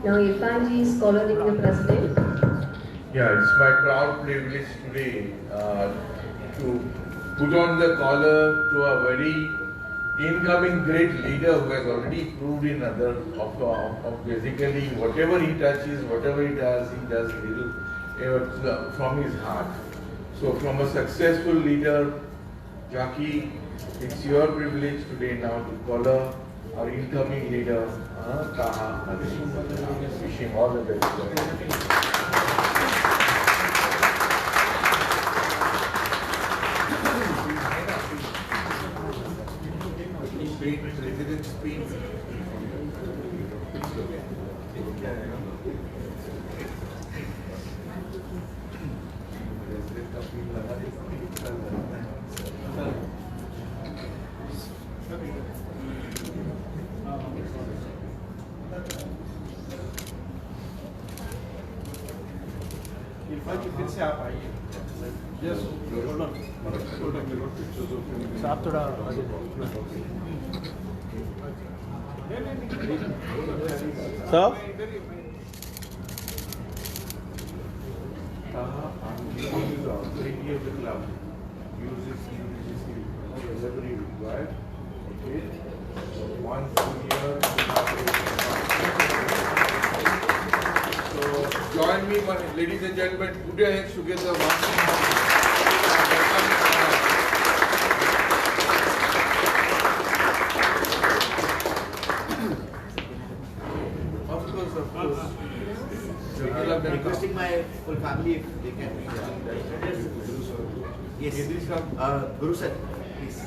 Now Irfanji is calling the president. Yeah, it's my proud privilege today to put on the collar to a very incoming great leader who has already proved in other of basically whatever he touches, whatever he does little from his heart. So from a successful leader, Jackie, it's your privilege today now to collar our incoming leader, Taha. Wish him all the best. President speech. फिर से आप आइए yes आप थोड़ा sir Join me, ladies and gentlemen, put your hands together. Of course. Requesting my full family if they can be. Yes. Guru sir, please.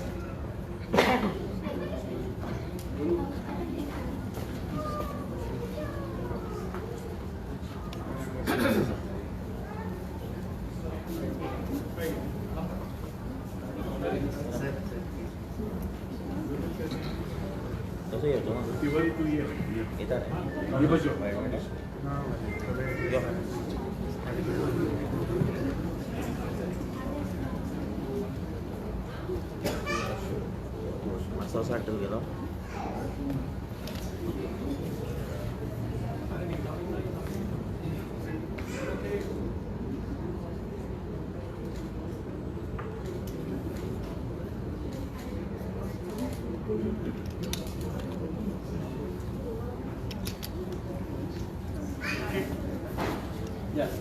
Yes.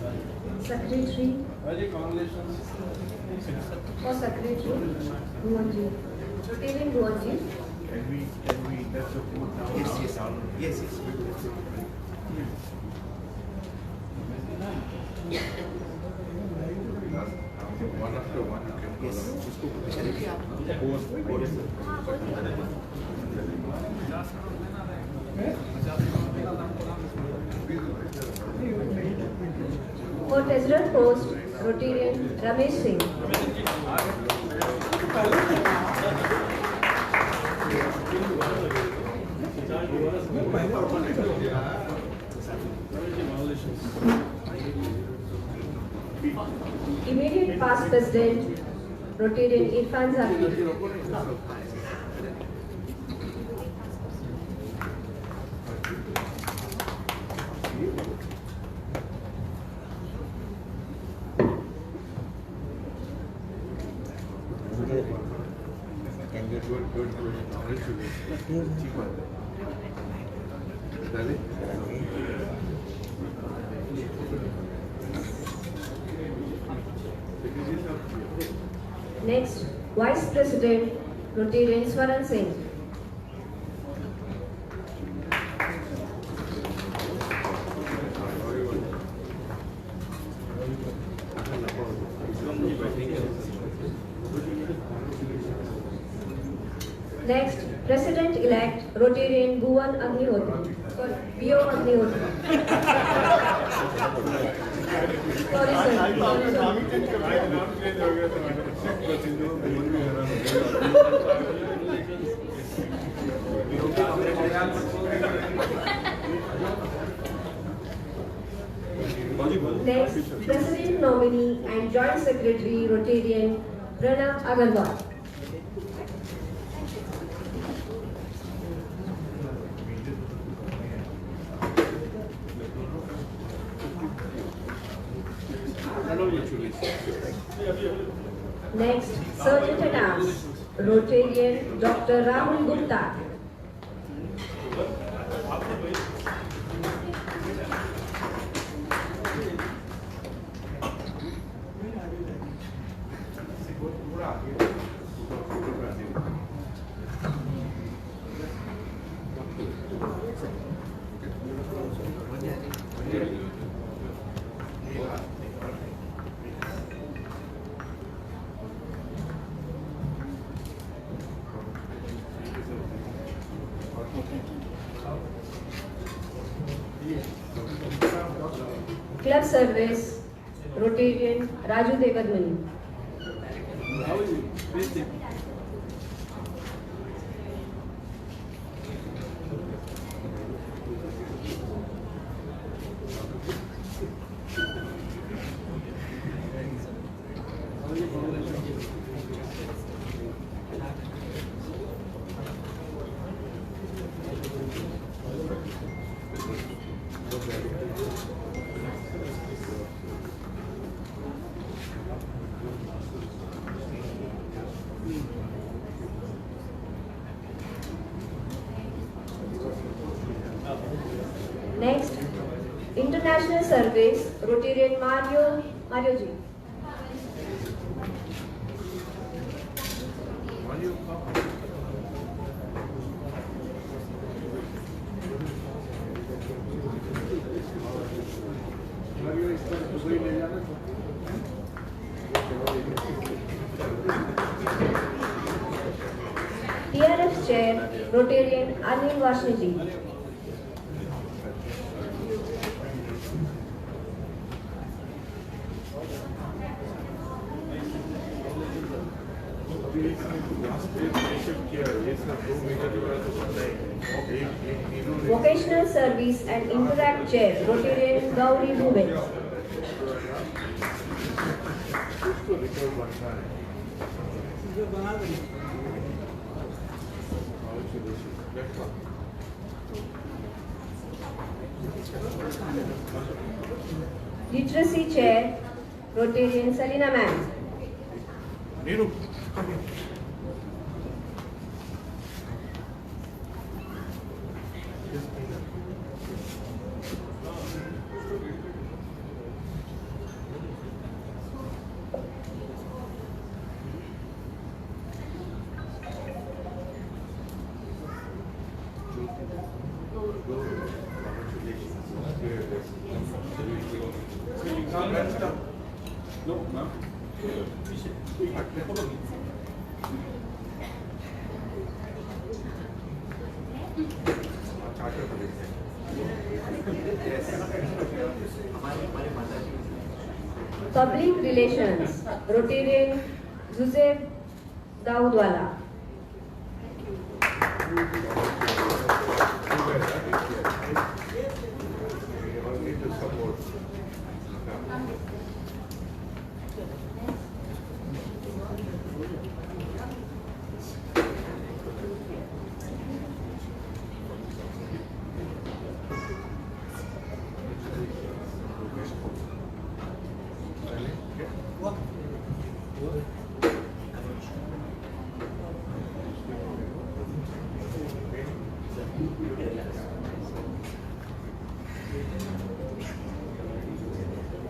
Secretary. Very congratulations. For Secretary, Bhuvanji. Rotarian Bhuvanji. Can we touch the food now? Yes. One after one. For President Post, Rotarian Ramesh Singh. Immediate past President, Rotarian Irfan Zaki. Next, Vice President, Rotarian Swaran Singh. Next, President-elect, Rotarian Bhuvan Agnihotri. Sorry, B.O. Agnihotri. Sorry, Next, President nominee and Joint Secretary, Rotarian Pranav Agarwal. Next, Sergeant at Arms, Rotarian Dr. Rahul Gupta. Club Service, Rotarian Raju Devadmani. How is it? Please take. Next, International Service, Rotarian Mario Ji. TRF Chair, Rotarian Anil Vashni Ji. Vocational Service and Interact Chair, Rotarian Gauri Dubey. Literacy Chair, Rotarian Salina Ma'am. No, ma'am. Public Relations, Rotarian Joseph Daudwala.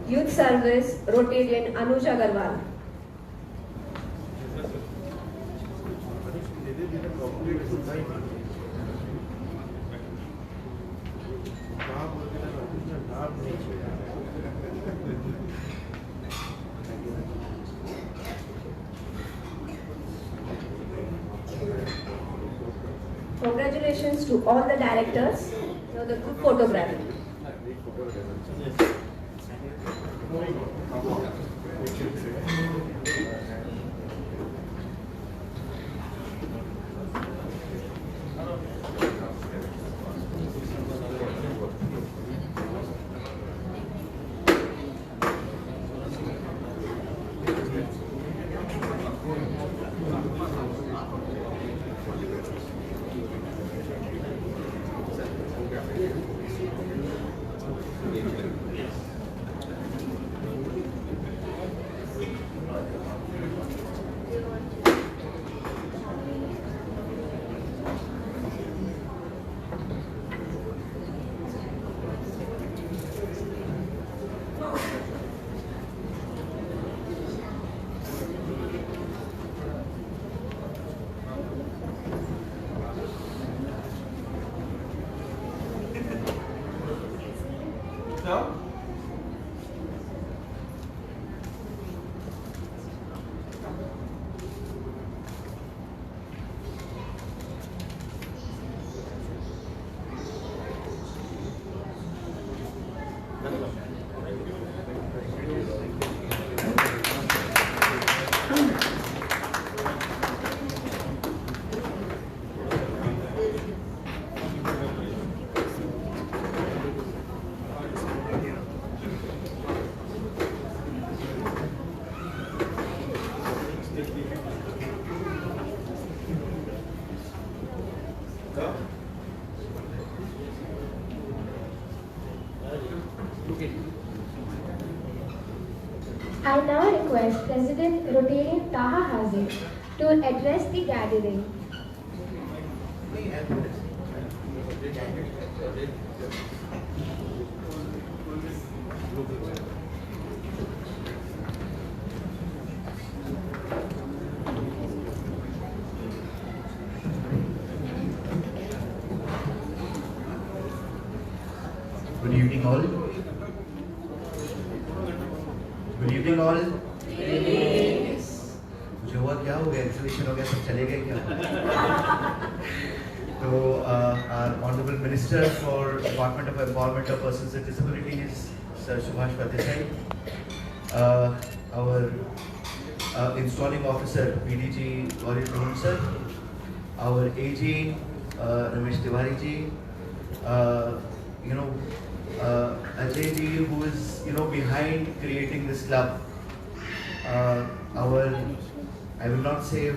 Youth Service, Rotarian Anuj Agarwal. Congratulations to all the directors. Now the group photography. I now request President Rotarian Taha Hazir to address the gathering. Good evening all. Good evening all. मुझे हुआ क्या हो गया, exhibition हो गया, सब चले गए क्या? तो our honorable minister for Department of Empowerment of Persons with Disabilities, Sir Subhash Padesai, our installing officer BDG Gauri Rohan sir, our AG Ramesh Tiwari ji, Ajay ji, who is behind creating this club, our, I will not say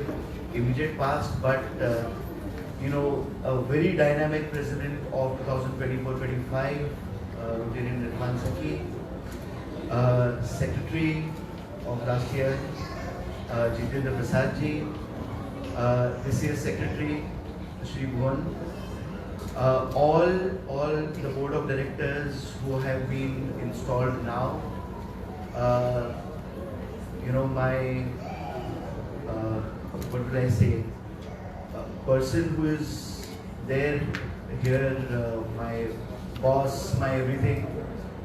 immediate past, but a very dynamic president of 2024-25, Rotarian Ridwan Saki, secretary of last year, Jitendra Prasad ji, this year's secretary, Shri Bhuvan, all the board of directors who have been installed now, my what would I say, person who is there here, my boss, my everything,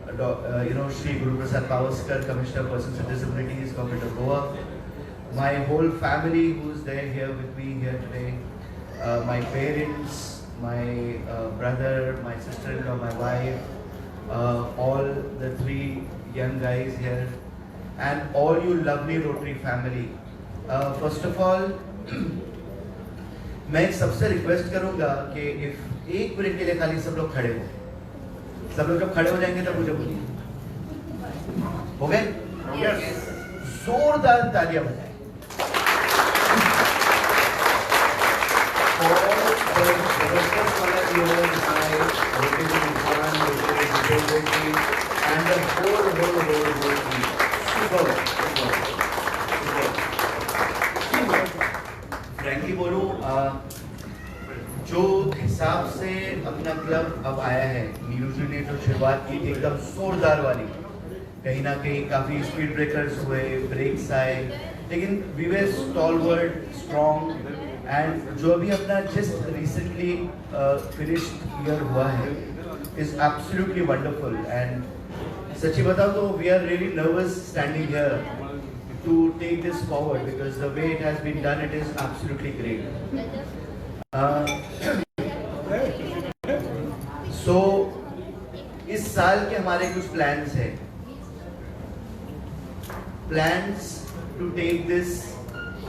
Shri Guru Prasad Pavaskar, Commissioner of Persons with Disabilities, Government of Goa, my whole family who is there here with me here today, my parents, my brother, my sister-in-law, my wife, all the three young guys here, and all you lovely Rotary family. First of all, मैं सबसे request करूंगा कि एक minute के लिए खाली सब लोग खड़े हो। सब लोग जब खड़े हो जाएंगे तब मुझे बोलिए। हो गए? जोरदार तालियां बजाएं। And the whole team. Super. Frankly बोलूं, जो हिसाब से अपना क्लब अब आया है, नीरू जी ने जो शुरुआत की एकदम जोरदार वाली, कहीं ना कहीं काफी स्पीड ब्रेकर्स हुए, ब्रेक्स आए, लेकिन we were stalwart, strong, and जो अभी अपना just recently finished year हुआ है, is absolutely wonderful. And सच्ची बताओ तो we are really nervous standing here to take this forward because the way it has been done, it is absolutely great. So इस साल के हमारे कुछ plans हैं. Plans to take this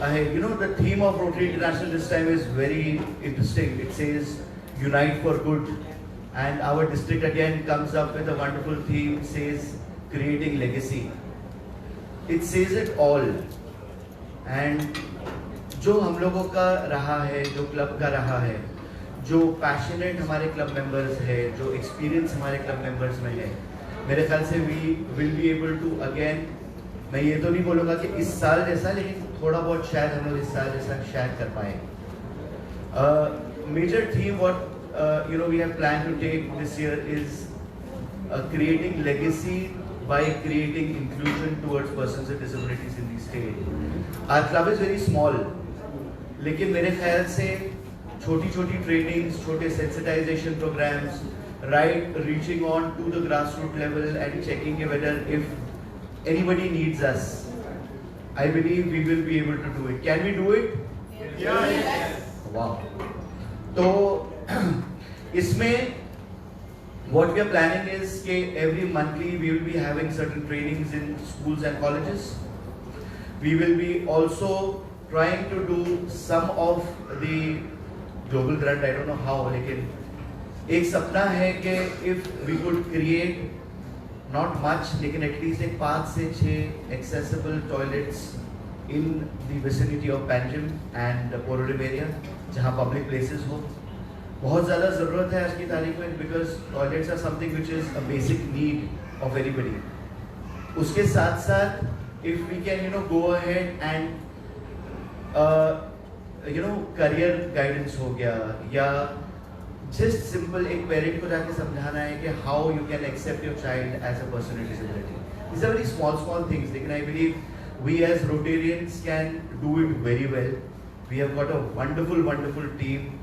ahead. The theme of Rotary International this time is very interesting. It says unite for good, and our district again comes up with a wonderful theme, says creating legacy. It says it all. And जो हम लोगों का रहा है, जो club का रहा है, जो पैशनेट हमारे क्लब मेंबर्स है, जो एक्सपीरियंस हमारे क्लब मेंबर्स में है, मेरे ख्याल से we will be able to again, मैं ये तो नहीं बोलूँगा कि इस साल जैसा, लेकिन थोड़ा बहुत शायद हम लोग इस साल जैसा शायद कर पाए. Major theme what we have planned to take this year is creating legacy by creating inclusion towards persons with disabilities in the state. Our club is very small, लेकिन मेरे ख्याल से छोटी-छोटी trainings, छोटे sensitization programs, right, reaching on to the grassroots level and checking whether if anybody needs us, I believe we will be able to do it. Can we do it? Yes. Wow. तो इसमें what we are planning is that every monthly we will be having certain trainings in schools and colleges. We will be also trying to do some of the global grant. I don't know how, लेकिन एक सपना है कि if we could create not much, लेकिन at least एक 5 से 6 accessible toilets in the vicinity of Panjim and Porodim area, जहाँ public places हो. बहुत ज़्यादा ज़रूरत है आज की तारीख में because toilets are something which is a basic need of anybody. उसके साथ साथ if we can go ahead and career guidance हो गया या just simple एक parent को जाके समझाना है कि how you can accept your child as a person with disability. These are very small things. लेकिन I believe we as Rotarians can do it very well. We have got a wonderful team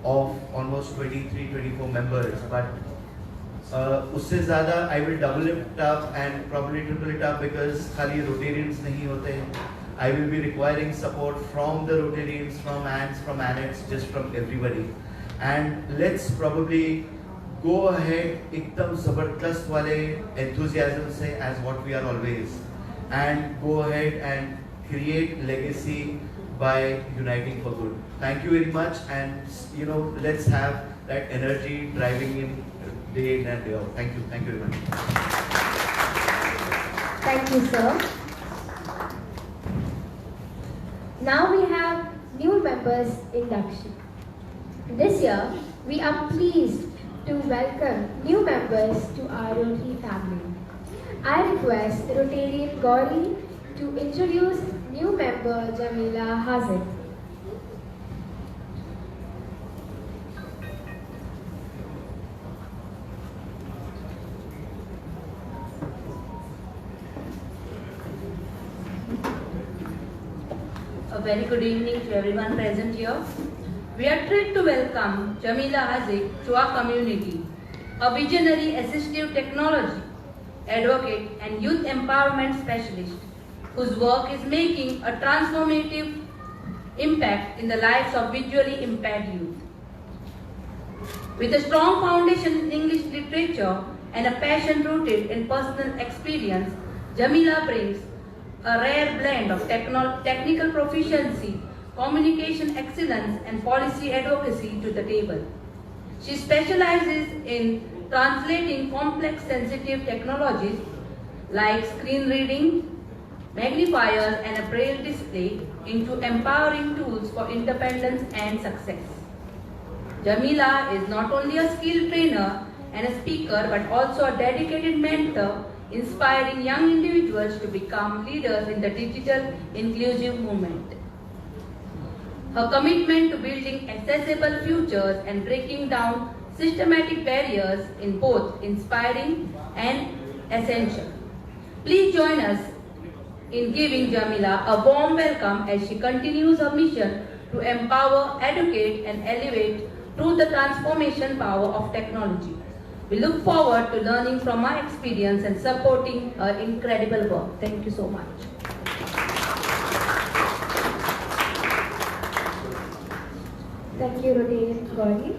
of almost 23-24 members, but उससे ज़्यादा I will double it up and probably triple it up because खाली Rotarians नहीं होते हैं. I will be requiring support from the Rotarians, from ANS, from ANETs, just from everybody. And let's probably go ahead एकदम ज़बरदस्त वाले enthusiasm से as what we are always, and go ahead and create legacy by uniting for good. Thank you very much, and let's have that energy driving in day in and day out. Thank you very much. Thank you, sir. Now we have new members induction. This year, we are pleased to welcome new members to our Rotary family. I request Rotarian Gauri to introduce new member Jamila Hazid. A very good evening to everyone present here. We are thrilled to welcome Jamila Hazid to our community, a visionary assistive technology advocate and youth empowerment specialist whose work is making a transformative impact in the lives of visually impaired youth. With a strong foundation in English literature and a passion rooted in personal experience, Jamila brings a rare blend of technical proficiency, communication excellence, and policy advocacy to the table. She specializes in translating complex sensitive technologies like screen reading, magnifiers, and a braille display into empowering tools for independence and success. Jamila is not only a skilled trainer and a speaker but also a dedicated mentor, inspiring young individuals to become leaders in the digital inclusive movement. Her commitment to building accessible futures and breaking down systematic barriers is both inspiring and essential. Please join us in giving Jamila a warm welcome as she continues her mission to empower, educate, and elevate through the transformation power of technology. We look forward to learning from her experience and supporting her incredible work. Thank you so much. Thank you, Rotarian Gauri.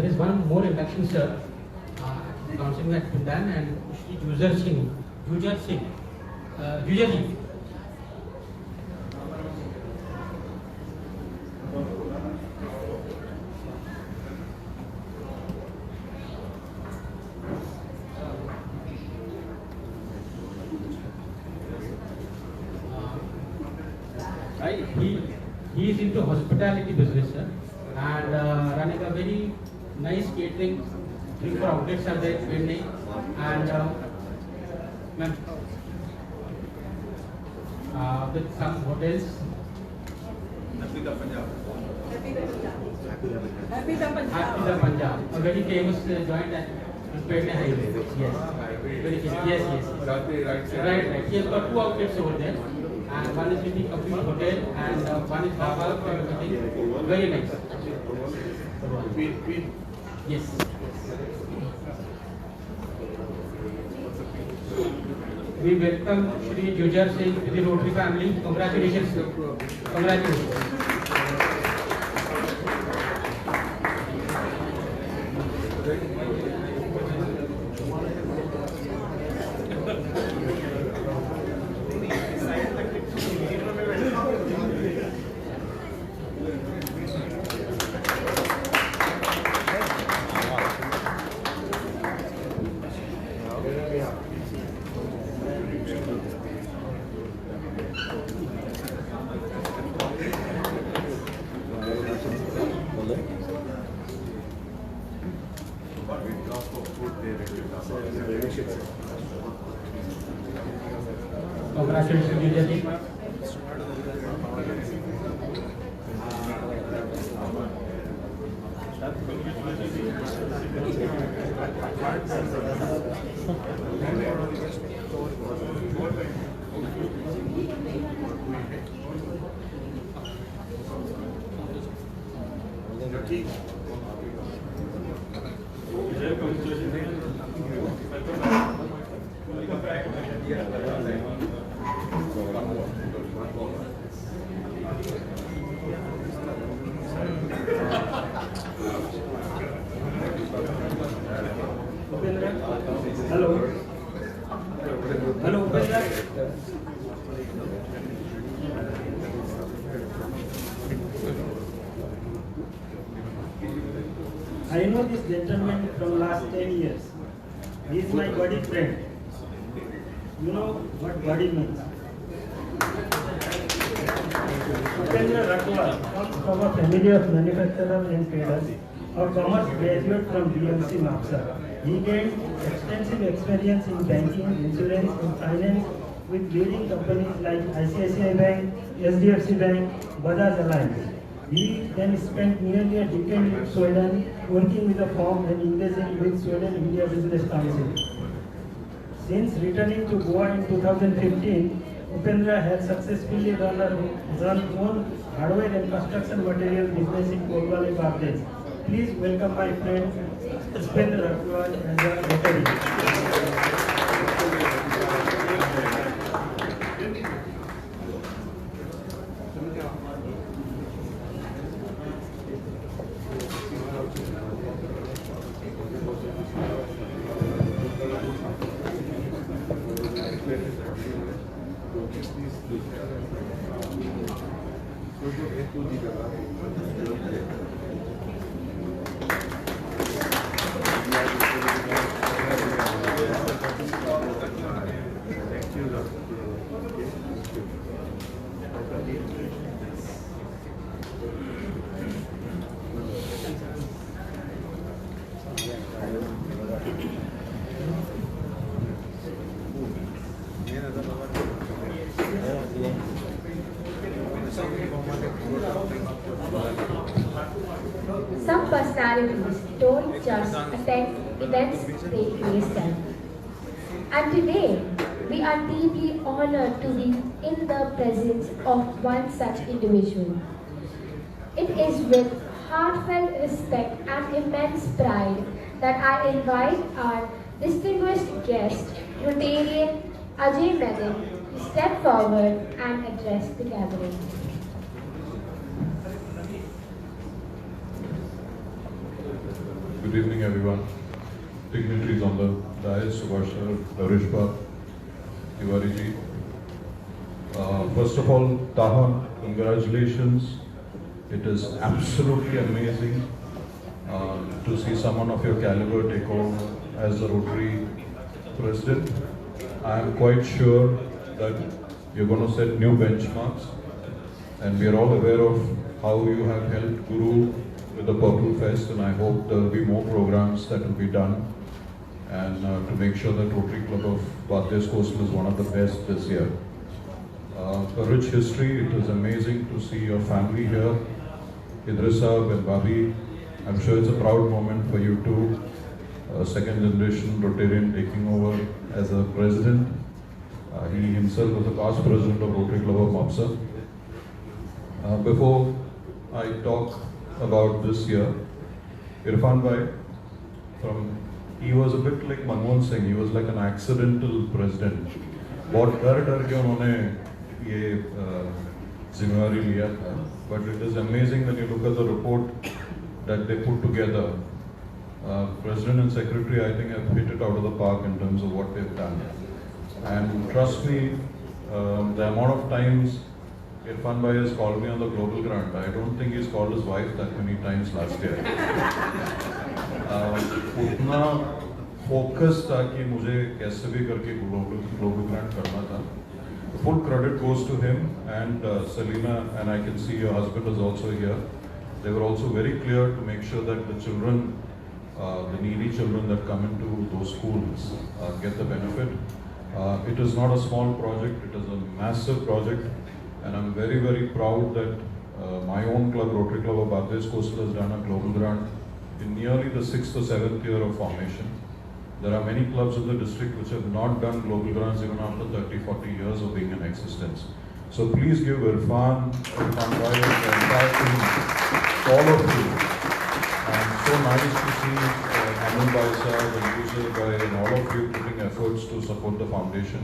is one more induction, sir. The council had been done, and Shri Jujar Singh. He is into hospitality business, sir, and running a very nice catering. 3-4 outlets are there in Chennai, and ma'am, with some hotels. Happy the Punjab, a very famous joint at Pune Highway. Yes, very famous. Yes. Right. He has got 2 outlets over there. And one is with the complete hotel, and one is Dhaba, very nice. Yes. We welcome Shri Jujar Singh to the Rotary family. Congratulations. Congratulations. Congratulations, Jujar ji. Hello, I know this gentleman from last 10 years. He is my buddy friend. You know what buddy means. Upendra Rathwal comes from a family of manufacturers and traders. A commerce graduate from BMC Mapsa. He gained extensive experience in banking, insurance, and finance with leading companies like ICICI Bank, SDFC Bank, Bajaj Alliance. He then spent nearly a decade in Sweden working with a firm and engaging with Sweden India Business Council. Since returning to Goa in 2015, Upendra has successfully run own hardware and construction material business in Kolwale, Bangladesh. Please welcome my friend Upendra Rathwal and the Rotary. Some personalities don't just attend events, they place them. And today, we are deeply honored to be in the presence of one such individual. It is with heartfelt respect and immense pride that I invite our distinguished guest, Rotarian Ajay Menon, to step forward and address the gathering. evening, everyone. Dignitaries on the dais, Subhash sir, Darishpa, Tiwari ji. First of all, Taha, congratulations. It is absolutely amazing to see someone of your caliber take over as the Rotary president. I am quite sure that you're going to set new benchmarks, and we are all aware of how you have helped Guru with the Purple Fest, and I hope there will be more programs that will be done, and to make sure that Rotary Club of Bardez Coastal is one of the best this year. A rich history. It is amazing to see your family here, Idrissa and Babi. I'm sure it's a proud moment for you too. Second generation Rotarian taking over as a president. He himself was a past president of Rotary Club of Mopsa. Before I talk about this year, Irfan Bhai, he was a bit like Manmohan Singh. He was like an accidental president. बहुत डर के उन्होंने ये जिम्मेवारी लिया था. But it is amazing when you look at the report that they put together. President and Secretary, I think, have hit it out of the park in terms of what they've done. And trust me, the amount of times Irfan Bhai has called me on the global grant, I don't think he's called his wife that many times last year. उतना focus था कि मुझे कैसे भी करके global grant करना था. The full credit goes to him and Selina, and I can see your husband is also here. They were also very clear to make sure that the children, the needy children that come into those schools get the benefit. It is not a small project, it is a massive project, and I'm very, very proud that my own club, Rotary Club of Bardez Coastal, has done a global grant in nearly the 6th or 7th year of formation. There are many clubs in the district which have not done global grants even after 30-40 years of being in existence. So please give Irfan Bhai, the entire team, all of you. And so nice to see Anand Bhai sir, and Yusuf Bhai, and all of you putting efforts to support the foundation.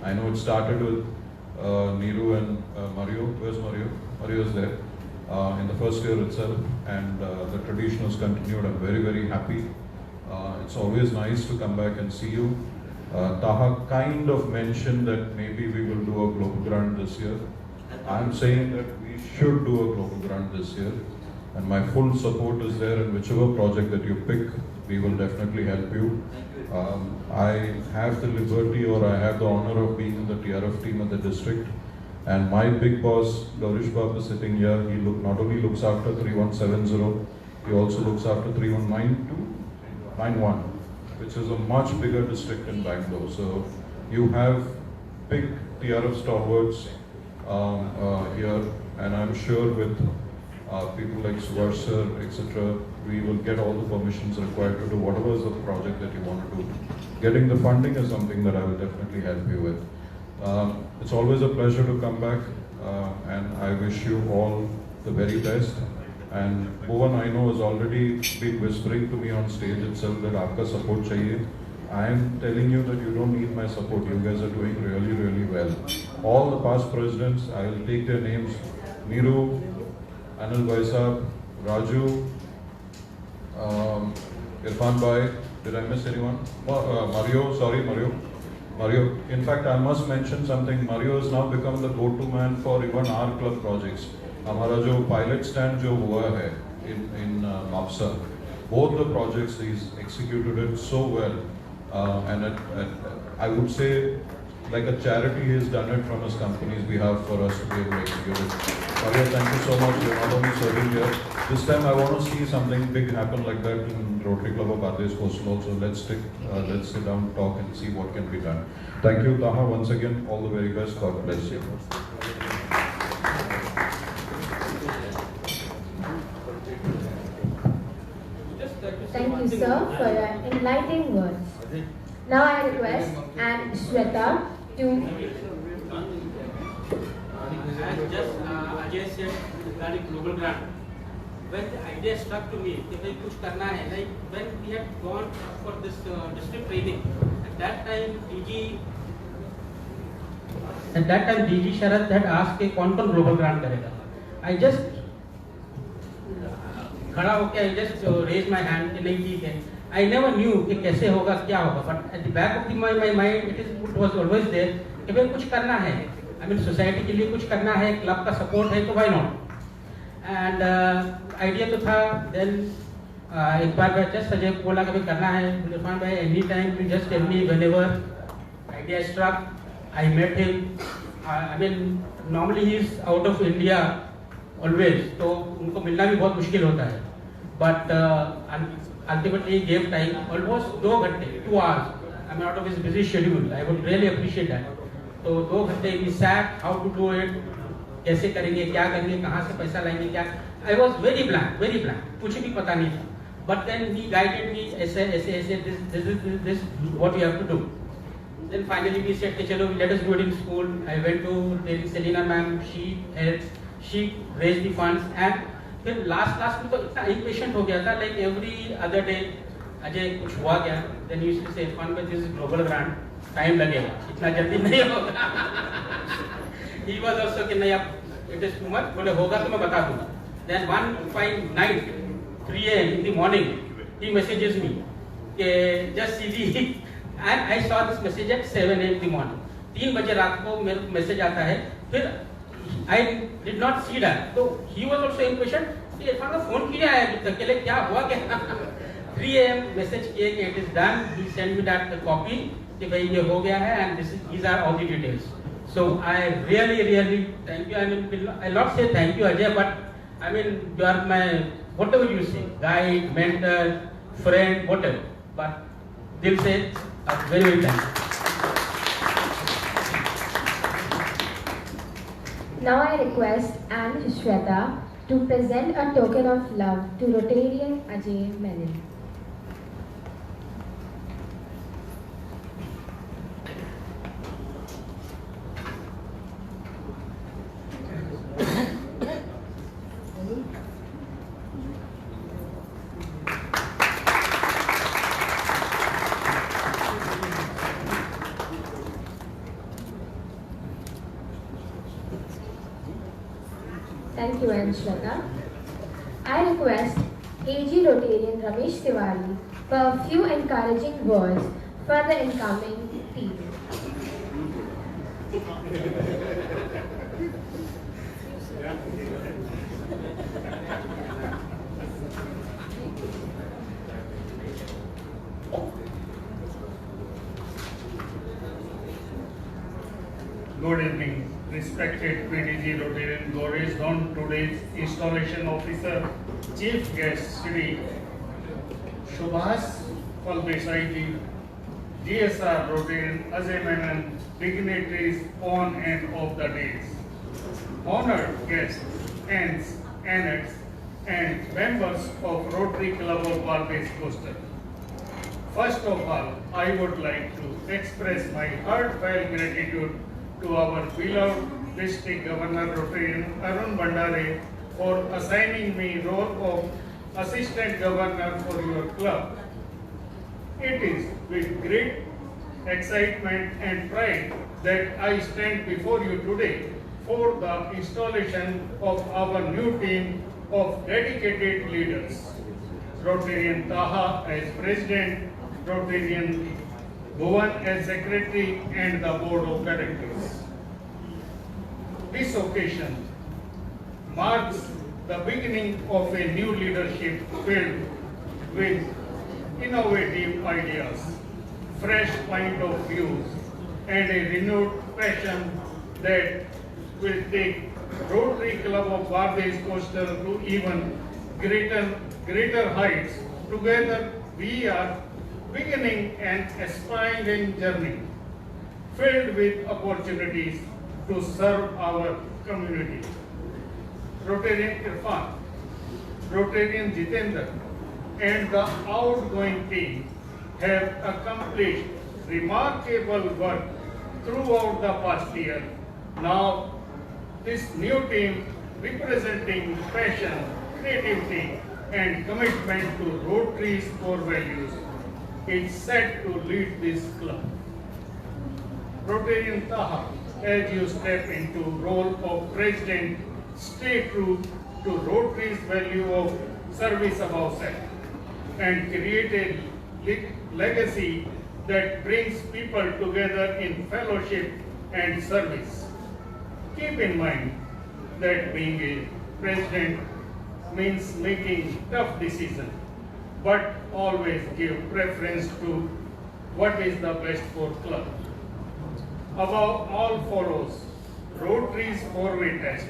I know it started with Neeru and Mario. Where's Mario? Mario is there in the first year itself, and the tradition has continued. I'm very, very happy. It's always nice to come back and see you. Taha kind of mentioned that maybe we will do a global grant this year. I'm saying that we should do a global grant this year, and my full support is there, and whichever project that you pick, we will definitely help you. I have the liberty, or I have the honor of being in the TRF team at the district, and my big boss, Gaurish Babu, sitting here, he not only looks after 3170, he also looks after 3191, which is a much bigger district in Bangalore. So you have big TRF stalwarts here, and I'm sure with people like Subhash sir, etc., we will get all the permissions required to do whatever is the project that you want to do. Getting the funding is something that I will definitely help you with. It's always a pleasure to come back, and I wish you all the very best. And Bhuvan, I know, has already been whispering to me on stage itself that aapka support chahiye. I am telling you that you don't need my support. You guys are doing really, really well. All the past presidents, I will take their names: Neeru, Anil Bhai Sahab, Raju, Irfan Bhai. Did I miss anyone? Mario, sorry, Mario. In fact, I must mention something. Mario has now become the go-to man for even our club projects. हमारा जो pilot stand जो हुआ है in Mopsa, both the projects he's executed it so well, and I would say like a charity he's done it from his company's behalf for us to be able to execute it. Mario, thank you so much. You're not only serving here. This time I want to see something big happen like that in Rotary Club of Bardez Coastal also. Let's sit down, talk, and see what can be done. Thank you, Taha, once again. All the very best. God bless you. Thank you, sir, for your enlightening words. Now I request Anne Shweta to... Just Ajay said regarding global grant. When the idea struck to me, if I kuch karna hai, like when we had gone for this district training, at that time DG Sharad had asked कि कौन global grant करेगा. I just खड़ा होकर I just raised my hand कि नहीं ठीक है. I never knew कि कैसे होगा क्या होगा, but at the back of my mind it was always there कि भाई कुछ करना है. I mean society के लिए कुछ करना है, क्लब का support है तो why not? And idea तो था. Then एक बार जस्ट अजय बोला कि भाई करना है. इरफान भाई any time you just tell me whenever idea struck. I met him. I mean normally he is out of India always, तो उनको मिलना भी बहुत मुश्किल होता है. But ultimately he gave time, almost 2 घंटे, 2 hours. I mean out of his busy schedule. I would really appreciate that. तो 2 घंटे we sat, how to do it, कैसे करेंगे, क्या करेंगे, कहाँ से पैसा लाएंगे, क्या. I was very blank, कुछ भी पता नहीं था. But then he guided me, ऐसे, this what you have to do. Then finally we said, "Chalo, let us do it in school." I went to Selina ma'am. She raised the funds, and फिर last में तो इतना impatient हो गया था. Like every other day, Ajay कुछ हुआ क्या? Then he used to say, "Fun, but this is global grant. Time लगेगा. इतना जल्दी नहीं होगा." He was also कि नहीं अब it is too much. बोले होगा तो मैं बता दूँगा. Then one fine night, 3 a.m. in the morning, he messages me कि just see the and I saw this message at 7 a.m. in the morning. 3 बजे रात को मेरे को मैसेज आता है. फिर I did not see that. तो he was also impatient. कि इरफान का फोन क्यों आया अभी तक के लिए क्या हुआ क्या? 3 a.m. मैसेज किए कि it is done. He sent me that copy कि भाई ये हो गया है and these are all the details. So I really thank you. I mean I'll not say thank you Ajay, but I mean you are my whatever you say, guide, mentor, friend, whatever. But दिल से very thank you. Now I request Anne Shweta to present a token of love to Rotarian Ajay Menon. Thank you, Anne Shweta. I request AG Rotarian Ramesh Tiwari for a few encouraging words for the incoming team. Good evening, respected PDG Rotarian Goresh on today's installation officer, chief guest Shri Subhas Palbesai ji, GSR Rotarian Ajay Menon, dignitaries on and off the days, honored guests, aunts, annex, and members of Rotary Club of Barbados Coastal. First of all, I would like to express my heartfelt gratitude to our beloved District Governor Rotarian Arun Bandare for assigning me role of Assistant Governor for your club. It is with great excitement and pride that I stand before you today for the installation of our new team of dedicated leaders. Rotarian Taha as President, Rotarian Bhuvan as Secretary and the Board of Directors. This occasion marks the beginning of a new leadership filled with innovative ideas, fresh point of views, and a renewed passion that will take Rotary Club of Barbados Coastal to even greater heights. Together we are beginning an aspiring journey filled with opportunities to serve our community. Rotarian Irfan, Rotarian Jitendra, and the outgoing team have accomplished remarkable work throughout the past year. Now, this new team representing passion, creativity, and commitment to Rotary's core values is set to lead this club. Rotarian Taha, as you step into role of president, stay true to Rotary's value of service above self, and create a legacy that brings people together in fellowship and service. Keep in mind that being a president means making tough decisions, but always give preference to what is the best for club. Above all follows Rotary's four-way test,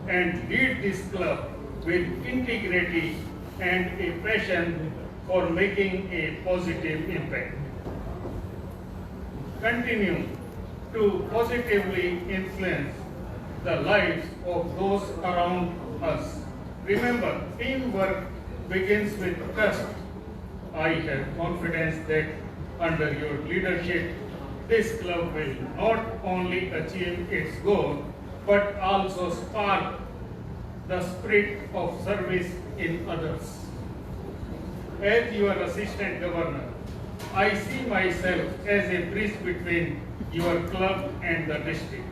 and lead this club with integrity and a passion for making a positive impact. Continue to positively influence the lives of those around us. Remember, teamwork begins with trust. I have confidence that under your leadership, this club will not only achieve its goal, but also spark the spirit of service in others. As your assistant governor, I see myself as a bridge between your club and the district.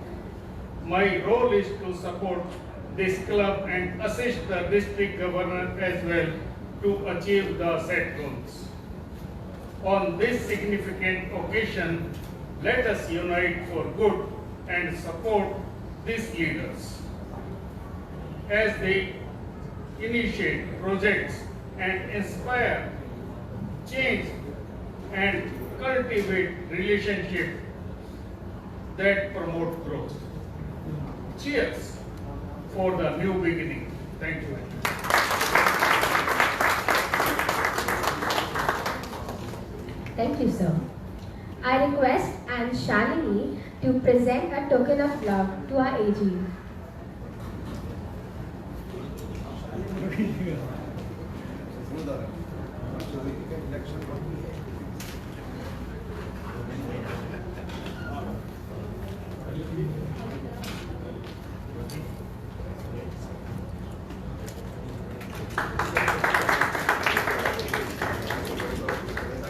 My role is to support this club and assist the district governor as well to achieve the set goals. On this significant occasion, let us unite for good and support these leaders as they initiate projects and inspire change and cultivate relationships that promote growth. Cheers for the new beginning. Thank you. Thank you, sir. I request Anne Shalini to present a token of love to our AG.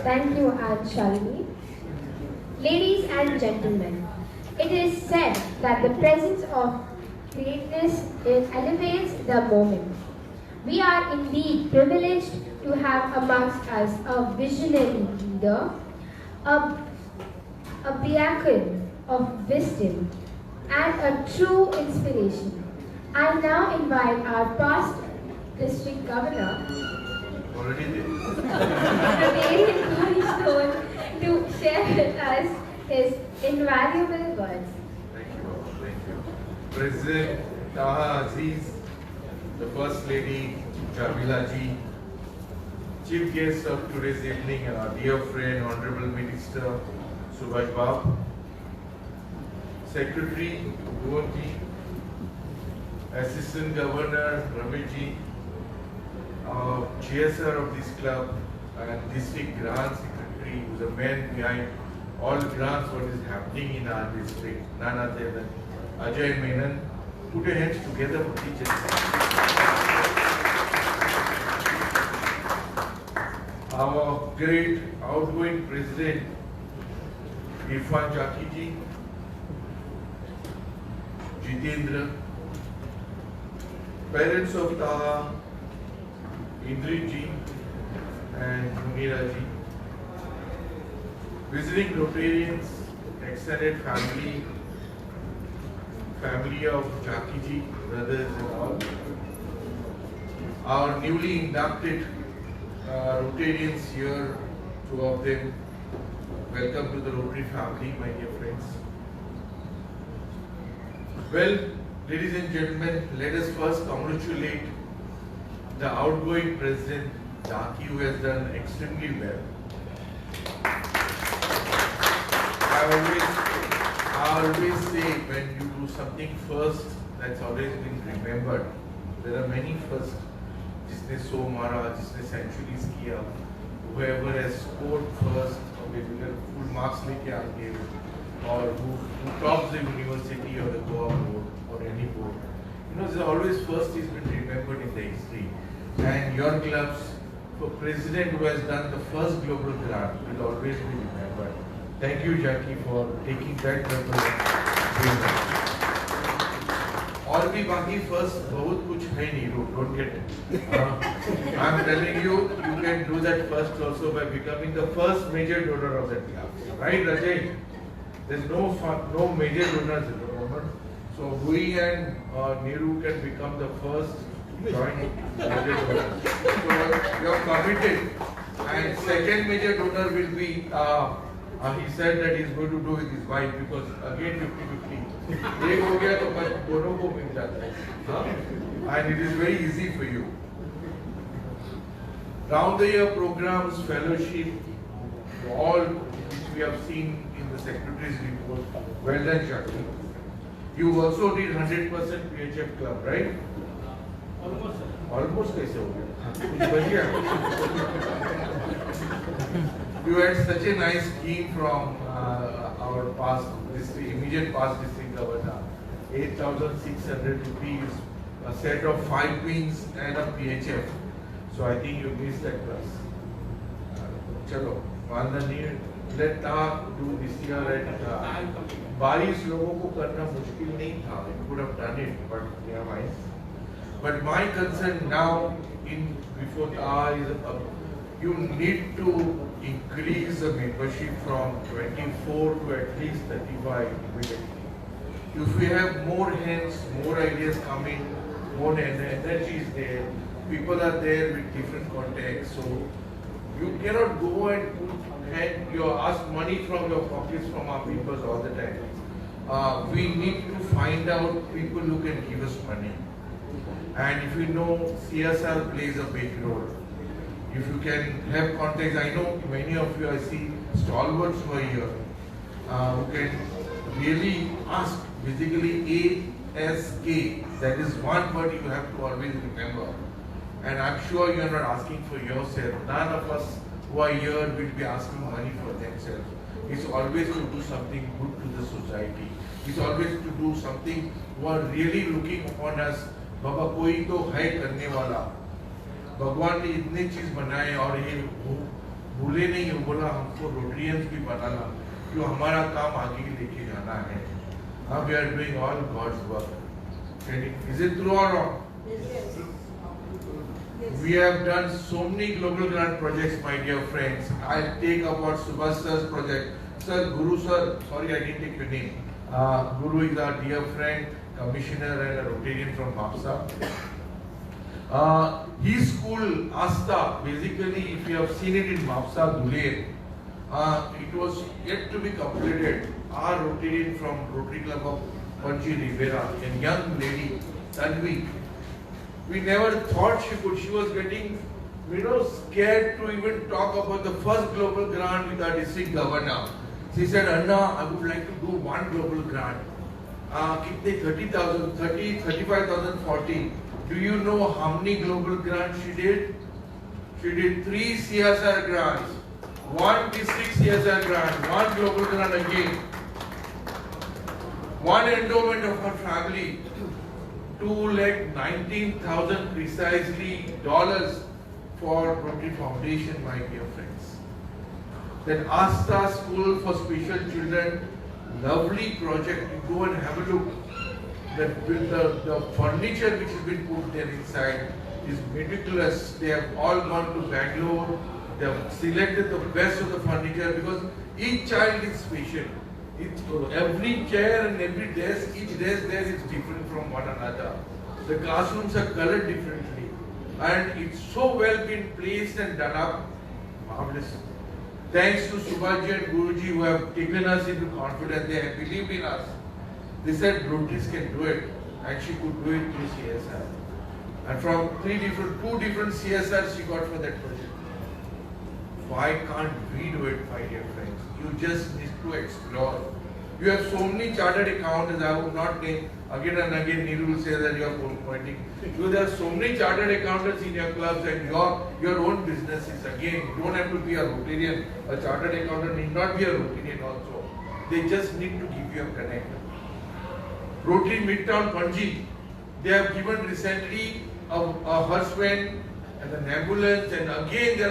Thank you, Anne Shalini. Ladies and gentlemen, it is said that the presence of greatness elevates the moment. We are indeed privileged to have amongst us a visionary leader, a beacon of wisdom, and a true inspiration. I now invite our past district governor, Already there. Naveen Cornerstone, to share with us his invaluable words. Thank you. President Taha Aziz, the First Lady Jamila Ji, Chief guest of today's evening, our dear friend, Honorable Minister Subhash Bab, Secretary Bhuvan Ji, Assistant Governor Ramesh Ji, GSR of this club, and District Grant Secretary, who is the man behind all grants what is happening in our district, none other than Ajay Menon. Put your hands together for teachers. Our great outgoing president, Irfan Jaki Ji, Jitendra, parents of Taha, Indri Ji and Munira Ji, visiting Rotarians, extended family of Jaki Ji, brothers and all, our newly inducted Rotarians here, two of them. Welcome to the Rotary family, my dear friends. Well, ladies and gentlemen, let us first congratulate the outgoing president, Jaki, who has done extremely well. I always say when you do something first, that's always been remembered. There are many first. जिसने 100 मारा, जिसने centuries किया, whoever has scored first, or maybe full marks लेके आ गए, or who tops the university or the Goa board or any board. You know, there's always first is been remembered in the history. And your clubs, for president who has done the first global grant, will always be remembered. Thank you, Jaki, for taking that purpose. और भी बाकी first बहुत कुछ है नहीं, don't get I'm telling you, you can do that first also by becoming the first major donor of that club. Right, Rajay? There's no major donors at the moment. So we and Neeru can become the first joint major donor. So you're committed. And second major donor will be, he said that he's going to do with his wife because again 50-50. एक हो गया तो बस दोनों को मिल जाता है. And it is very easy for you. Round the year programs, fellowship, all which we have seen in the secretary's report. Well done, Shakti. You also did 100% PHF club, right? Almost कैसे हो गया? बढ़िया. You had such a nice scheme from our past district, immediate past district governor. 8,600 rupees, a set of 5 pins and a PHF. So I think you missed that class. Chalo, Vandani, let do this year and 22 लोगों को करना मुश्किल नहीं था. You could have done it, but never mind. But my concern now before is you need to increase the membership from 24 to at least 35 immediately. If we have more hands, more ideas coming, more energy is there, people are there with different contacts, so you cannot go and ask money from your pockets from our people all the time. We need to find out people who can give us money. And if you know CSR plays a big role. If you can have contacts, I know many of you I see stalwarts who are here, who can really ask, basically ASK, that is one word you have to always remember. And I'm sure you are not asking for yourself. None of us who are here will be asking money for themselves. It's always to do something good to the society. It's always to do something who are really looking upon us. बाबा कोई तो है करने वाला. भगवान ने इतने चीज बनाए और ये भूले नहीं, बोला हमको रोटरियंस भी बनाना, जो हमारा काम आगे लेके जाना है. We are doing all God's work. Is it true or wrong? Yes. We have done so many global grant projects, my dear friends. I'll take about Subhash sir's project. Sir, Guru sir, sorry I didn't take your name. Guru is our dear friend, commissioner and a Rotarian from Mapsa. His school, Asta, basically if you have seen it in Mapsa, Dhuler, it was yet to be completed. Our Rotarian from Rotary Club of Panchi Rivera, a young lady, Tanvi, we never thought she could. She was getting, scared to even talk about the first global grant with our district governor. She said, Anna, I would like to do one global grant. 30,000, 30, 35,000, 40. Do you know how many global grants she did? She did 3 CSR grants, 1 district CSR grant, 1 global grant again, 1 endowment of her family, 2,19,000 precisely dollars for Rotary Foundation, my dear friends. Then Asta School for Special Children, lovely project. You go and have a look. The furniture which has been put there inside is ridiculous. They have all gone to Bangalore. They have selected the best of the furniture because each child is special. Every chair and every desk, each desk there is different from one another. The classrooms are colored differently. And it's so well been placed and done up. Marvelous. Thanks to Subhaji and Guruji who have taken us into confidence. They have believed in us. They said Rotaries can do it, and she could do it through CSR. And from 2 different CSRs she got for that project. Why can't we do it, my dear friends? You just need to explore. You have so many chartered accountants. I would not name again and again. Neeru will say that you are pointing. There are so many chartered accountants in your clubs and your own businesses. Again, you don't have to be a Rotarian. A chartered accountant need not be a Rotarian also. They just need to give you a connect. Rotary Midtown Panji, they have given recently a husband and an ambulance, and again they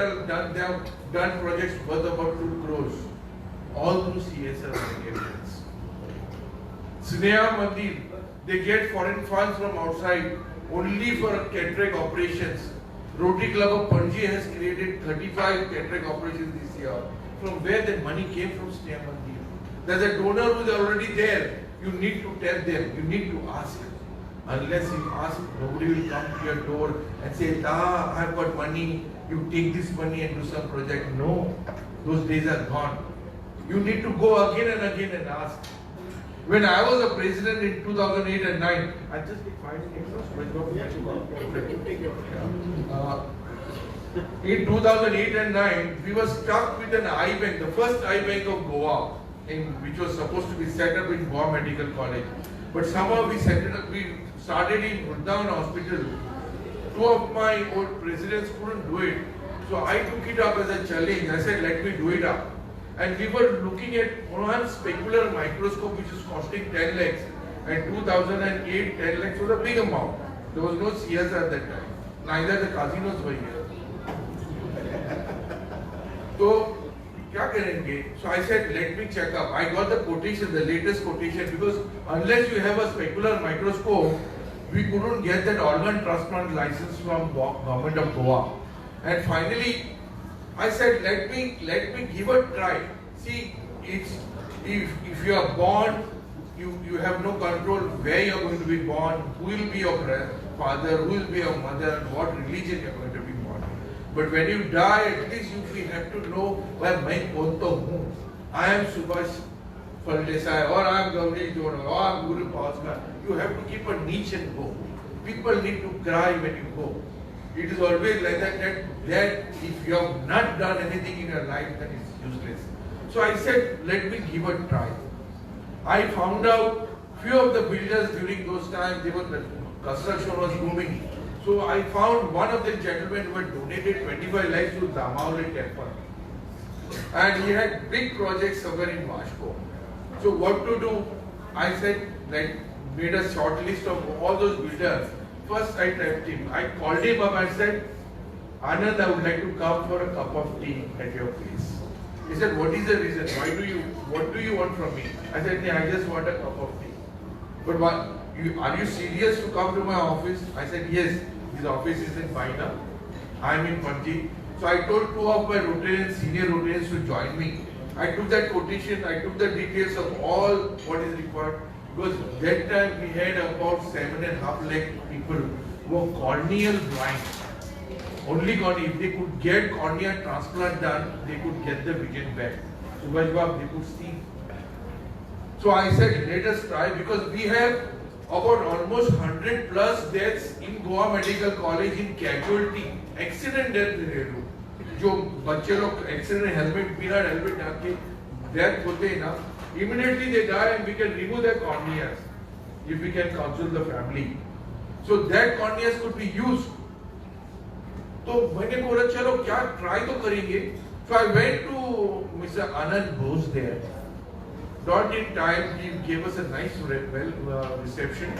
have done projects worth about 2 crores, all through CSR organizations. Sneha Mandir, they get foreign funds from outside only for cataract operations. Rotary Club of Panji has created 35 cataract operations this year. From where that money came from, Sneha Mandir. There's a donor who is already there. You need to tell them, you need to ask. Unless you ask, nobody will come to your door and say, I've got money, you take this money and do some project. No, those days are gone. You need to go again and again and ask. When I was a president in 2008 and 9, I just take 5 minutes. In 2008 and 9, we were stuck with an eye bank, the first eye bank of Goa, which was supposed to be set up in Goa Medical College. But somehow we started in Vrindavan Hospital. 2 of my old presidents couldn't do it. So I took it up as a challenge. I said, let me do it up. And we were looking at one specular microscope which is costing 10 lakhs. And 2008, 10 lakhs was a big amount. There was no CSR at that time. Neither the casinos were here. So, क्या करेंगे? So I said, let me check up. I got the quotation, the latest quotation, because unless you have a specular microscope, we couldn't get that organ transplant license from government of Goa. And finally, I said, let me give a try. See, it's if you are born, you have no control where you are going to be born, who will be your father, who will be your mother, what religion you are going to be born. But when you die, at least we have to know where I am Subhash Faldesai, or I am Gauri Jono, or I am Guru Bhaskar. You have to keep a niche and go. People need to cry when you go. It is always like that if you have not done anything in your life, then it's useless. So I said, let me give a try. I found out few of the builders during those times, the construction was booming. So I found one of the gentlemen who had donated 25 lakhs to Damauli temple. And he had big projects somewhere in Mashko. So what to do? I said, made a short list of all those builders. First I tapped him. I called him up and said, Anand, I would like to come for a cup of tea at your place. He said, what is the reason? What do you want from me? I said, I just want a cup of tea. But are you serious to come to my office? I said, yes. His office is in Paina. I am in Panji. So I told 2 of my Rotarians, senior Rotarians to join me. I took that quotation, I took the details of all what is required. Because that time we had about 7.5 lakh people who were corneal blind. Only cornea, if they could get cornea transplant done, they could get the vision back. Subhash Bab, they could see. So I said, let us try, because we have about almost 100 plus deaths in Goa Medical College in casualty, accident death rate. जो बच्चे लोग accident helmet बिना helmet डाल के death होते हैं ना, immediately they die and we can remove their corneas if we can counsel the family. So that corneas could be used. तो मैंने बोला चलो क्या try तो करेंगे. So I went to Mr. Anand Bose there. Not in time, he gave us a nice reception.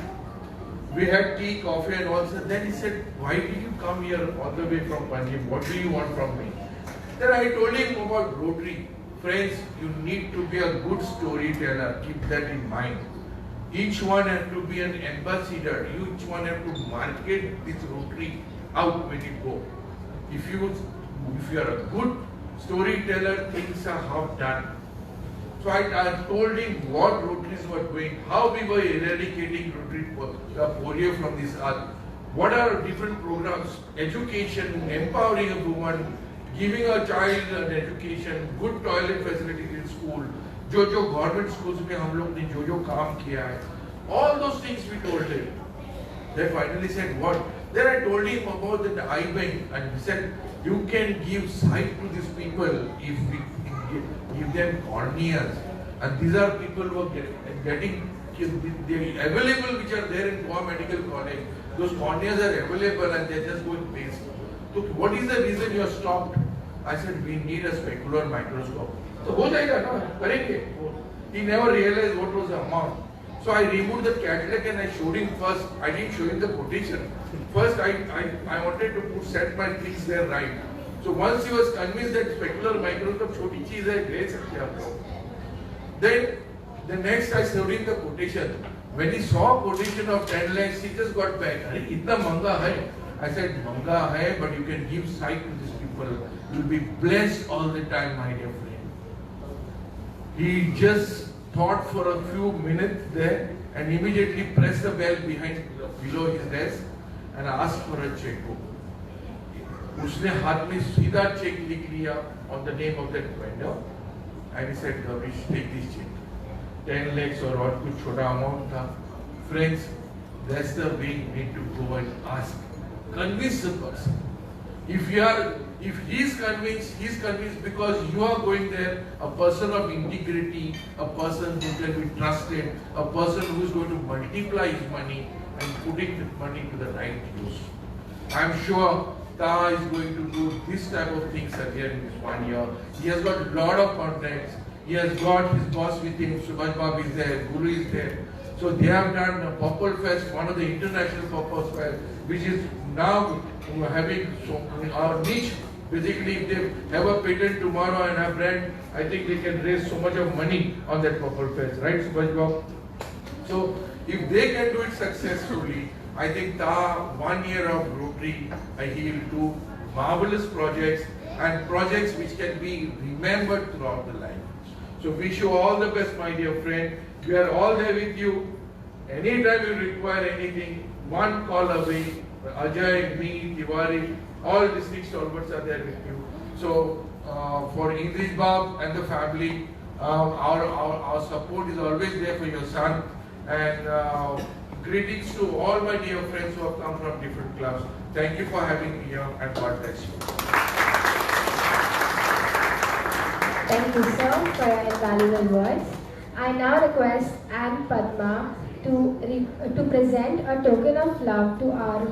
We had tea, coffee and all. Then he said, why did you come here all the way from Panjim? What do you want from me? Then I told him about Rotary. Friends, you need to be a good storyteller. Keep that in mind. Each one has to be an ambassador. Each one has to market this Rotary out when you go. If you are a good storyteller, things are half done. So I told him what Rotaries were doing, how we were eradicating Rotary polio from this earth. What are different programs, education, empowering a woman, giving a child an education, good toilet facilities in school, जो government schools में हम लोग ने जो काम किया है, all those things we told him. They finally said what? Then I told him about the eye bank and he said, you can give sight to these people if we give them corneas. And these are people who are getting available, which are there in Goa Medical College. Those corneas are available and they're just going waste. So what is the reason you are stopped? I said, we need a specular microscope. So ho jayega na, karenge. He never realized what was the amount. So I removed the cataract and I showed him first. I didn't show him the quotation. First I wanted to set my things there right. So once he was convinced that specular microscope choti cheez hai, ले सकते हैं आप लोग. Then the next I showed him the quotation. When he saw a quotation of 10 lakhs, he just got back. अरे इतना महंगा है. I said, Manga hai, but you can give sight to these people. You'll be blessed all the time, my dear friend. He just thought for a few minutes there and immediately pressed the bell below his desk and asked for a checkbook. उसने हाथ में सीधा check लिख लिया on the name of that vendor and he said, Gavish, take this check. 10 lakhs or what कुछ छोटा amount था. Friends, that's the way you need to go and ask. Convince the person. If he's convinced because you are going there, a person of integrity, a person who can be trusted, a person who is going to multiply his money and putting the money to the right use. I'm sure Ta is going to do this type of things again in this 1 year. He has got a lot of contacts. He has got his boss with him, Subhash Babu is there, Guru is there. So they have done a Purple Fest, one of the international Purple Fest, which is now having our niche. Basically, if they have a patent tomorrow and have brand, I think they can raise so much of money on that Purple Fest, right, Subhash Babu? So if they can do it successfully, I think Ta 1 year of Rotary, he will do marvelous projects and projects which can be remembered throughout the life. So wish you all the best, my dear friend. We are all there with you. Anytime you require anything, one call away. Ajay, me, Tiwari, all district stalwarts are there with you. So for English Bab and the family, our support is always there for your son. And greetings to all my dear friends who have come from different clubs. Thank you for having me here and God bless you. Thank you, sir, for your invaluable words. I now request Anne Padma to present a token of love to our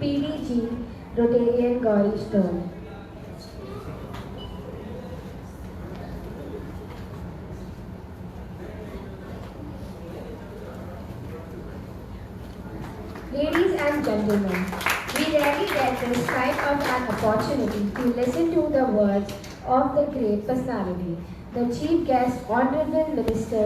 PDG Rotarian Gauri Stone. Ladies and gentlemen, we rarely get this kind of an opportunity to listen to the words of the great personality, the Chief Guest, Honorable Minister